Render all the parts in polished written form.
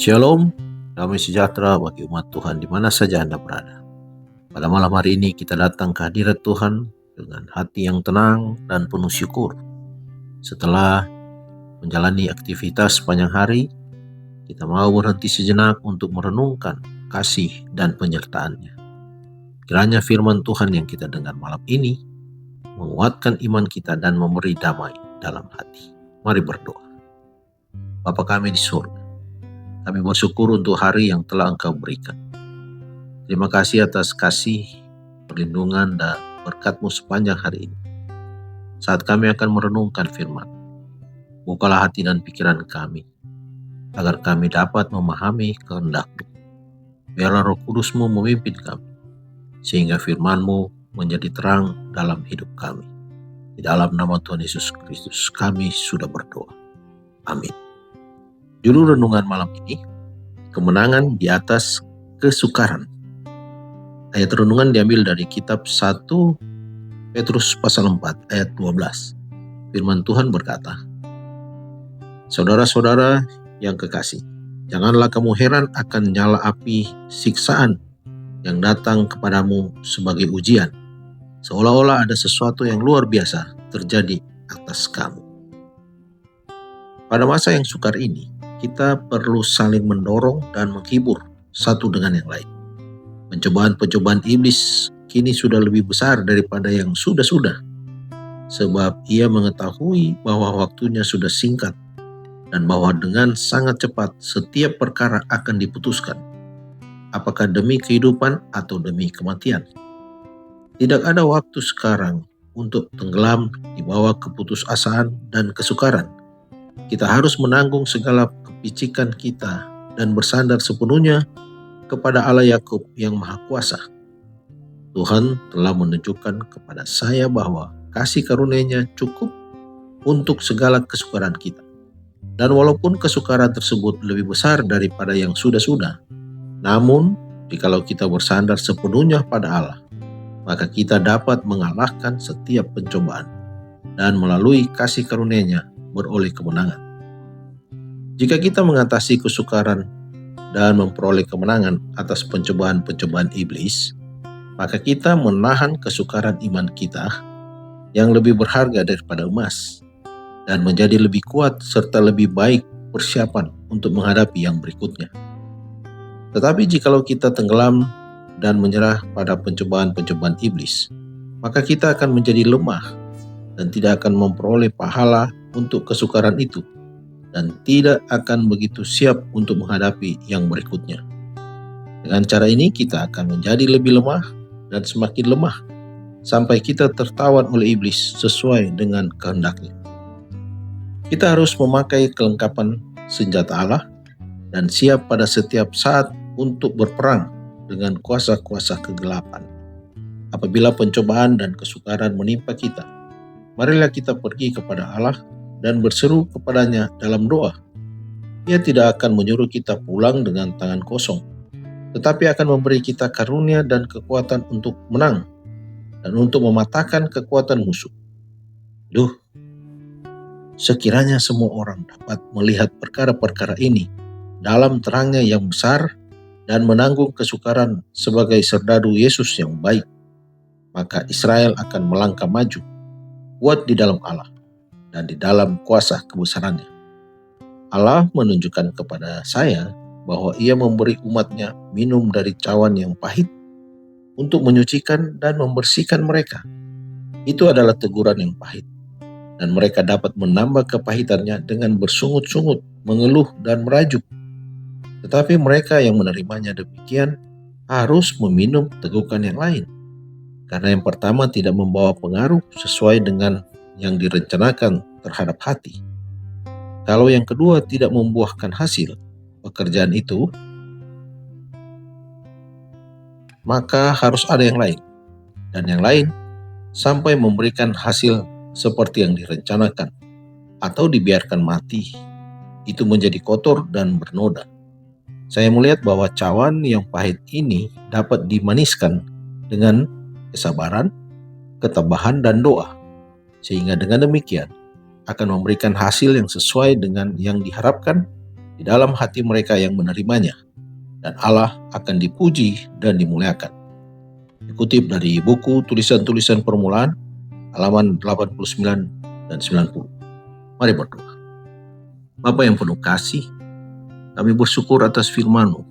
Shalom, damai sejahtera bagi umat Tuhan di mana saja Anda berada. Pada malam hari ini kita datang ke hadirat Tuhan dengan hati yang tenang dan penuh syukur. Setelah menjalani aktivitas sepanjang hari, kita mau berhenti sejenak untuk merenungkan kasih dan penyertaan-Nya. Kiranya firman Tuhan yang kita dengar malam ini menguatkan iman kita dan memberi damai dalam hati. Mari berdoa. Bapa kami di surga, kami bersyukur untuk hari yang telah Engkau berikan. Terima kasih atas kasih, perlindungan, dan berkat-Mu sepanjang hari ini. Saat kami akan merenungkan firman, bukalah hati dan pikiran kami, agar kami dapat memahami kehendak-Mu. Biarlah Roh Kudus-Mu memimpin kami, sehingga firman-Mu menjadi terang dalam hidup kami. Di dalam nama Tuhan Yesus Kristus kami sudah berdoa. Amin. Judul renungan malam ini, kemenangan di atas kesukaran. Ayat renungan diambil dari kitab 1 Petrus pasal 4 ayat 12. Firman Tuhan berkata, "Saudara-saudara yang kekasih, janganlah kamu heran akan nyala api siksaan yang datang kepadamu sebagai ujian, seolah-olah ada sesuatu yang luar biasa terjadi atas kamu." Pada masa yang sukar ini, kita perlu saling mendorong dan menghibur satu dengan yang lain. Pencobaan-pencobaan iblis kini sudah lebih besar daripada yang sudah-sudah, sebab ia mengetahui bahwa waktunya sudah singkat dan bahwa dengan sangat cepat setiap perkara akan diputuskan, apakah demi kehidupan atau demi kematian. Tidak ada waktu sekarang untuk tenggelam di bawah keputusasaan dan kesukaran. Kita harus menanggung segala kepicikan kita dan bersandar sepenuhnya kepada Allah Yakub yang Maha Kuasa. Tuhan telah menunjukkan kepada saya bahwa kasih karunia-Nya cukup untuk segala kesukaran kita. Dan walaupun kesukaran tersebut lebih besar daripada yang sudah-sudah, namun jikalau kita bersandar sepenuhnya pada Allah, maka kita dapat mengalahkan setiap pencobaan dan melalui kasih karunia-Nya beroleh kemenangan. Jika kita mengatasi kesukaran dan memperoleh kemenangan atas pencobaan-pencobaan iblis, maka kita menahan kesukaran iman kita yang lebih berharga daripada emas dan menjadi lebih kuat serta lebih baik persiapan untuk menghadapi yang berikutnya. Tetapi jikalau kita tenggelam dan menyerah pada pencobaan-pencobaan iblis, maka kita akan menjadi lemah dan tidak akan memperoleh pahala untuk kesukaran itu, dan tidak akan begitu siap untuk menghadapi yang berikutnya. Dengan cara ini kita akan menjadi lebih lemah dan semakin lemah sampai kita tertawan oleh iblis sesuai dengan kehendaknya. Kita harus memakai kelengkapan senjata Allah dan siap pada setiap saat untuk berperang dengan kuasa-kuasa kegelapan. Apabila pencobaan dan kesukaran menimpa kita, marilah kita pergi kepada Allah dan berseru kepadanya dalam doa. Ia tidak akan menyuruh kita pulang dengan tangan kosong, tetapi akan memberi kita karunia dan kekuatan untuk menang dan untuk mematahkan kekuatan musuh. Sekiranya semua orang dapat melihat perkara-perkara ini dalam terangnya yang besar dan menanggung kesukaran sebagai serdadu Yesus yang baik, maka Israel akan melangkah maju, kuat di dalam Allah dan di dalam kuasa kebesarannya. Allah menunjukkan kepada saya bahwa Ia memberi umat-Nya minum dari cawan yang pahit untuk menyucikan dan membersihkan mereka. Itu adalah teguran yang pahit, dan mereka dapat menambah kepahitannya dengan bersungut-sungut, mengeluh dan merajuk. Tetapi mereka yang menerimanya demikian harus meminum tegukan yang lain, karena yang pertama tidak membawa pengaruh sesuai dengan yang direncanakan terhadap hati. Kalau yang kedua tidak membuahkan hasil pekerjaan itu, maka harus ada yang lain, dan yang lain sampai memberikan hasil seperti yang direncanakan, atau dibiarkan mati, itu menjadi kotor dan bernoda. Saya melihat bahwa cawan yang pahit ini dapat dimaniskan dengan kesabaran, ketabahan, dan doa, sehingga dengan demikian akan memberikan hasil yang sesuai dengan yang diharapkan di dalam hati mereka yang menerimanya, dan Allah akan dipuji dan dimuliakan. Dikutip dari buku Tulisan-Tulisan Permulaan, halaman 89 dan 90. Mari berdoa. Bapa yang penuh kasih, kami bersyukur atas firman-Mu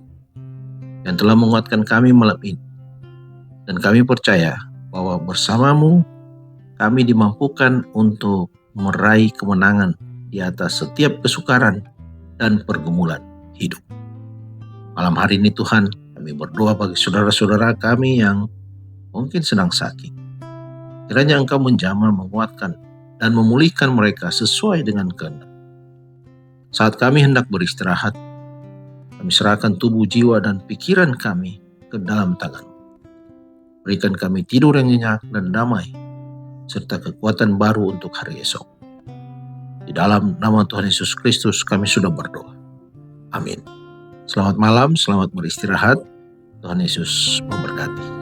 yang telah menguatkan kami malam ini. Dan kami percaya bahwa bersama-Mu kami dimampukan untuk meraih kemenangan di atas setiap kesukaran dan pergumulan hidup. Malam hari ini Tuhan, kami berdoa bagi saudara-saudara kami yang mungkin sedang sakit. Kiranya Engkau menjamah, menguatkan, dan memulihkan mereka sesuai dengan kehendak. Saat kami hendak beristirahat, kami serahkan tubuh, jiwa, dan pikiran kami ke dalam tangan. Berikan kami tidur yang nyenyak dan damai, serta kekuatan baru untuk hari esok. Di dalam nama Tuhan Yesus Kristus kami sudah berdoa. Amin. Selamat malam, selamat beristirahat. Tuhan Yesus memberkati.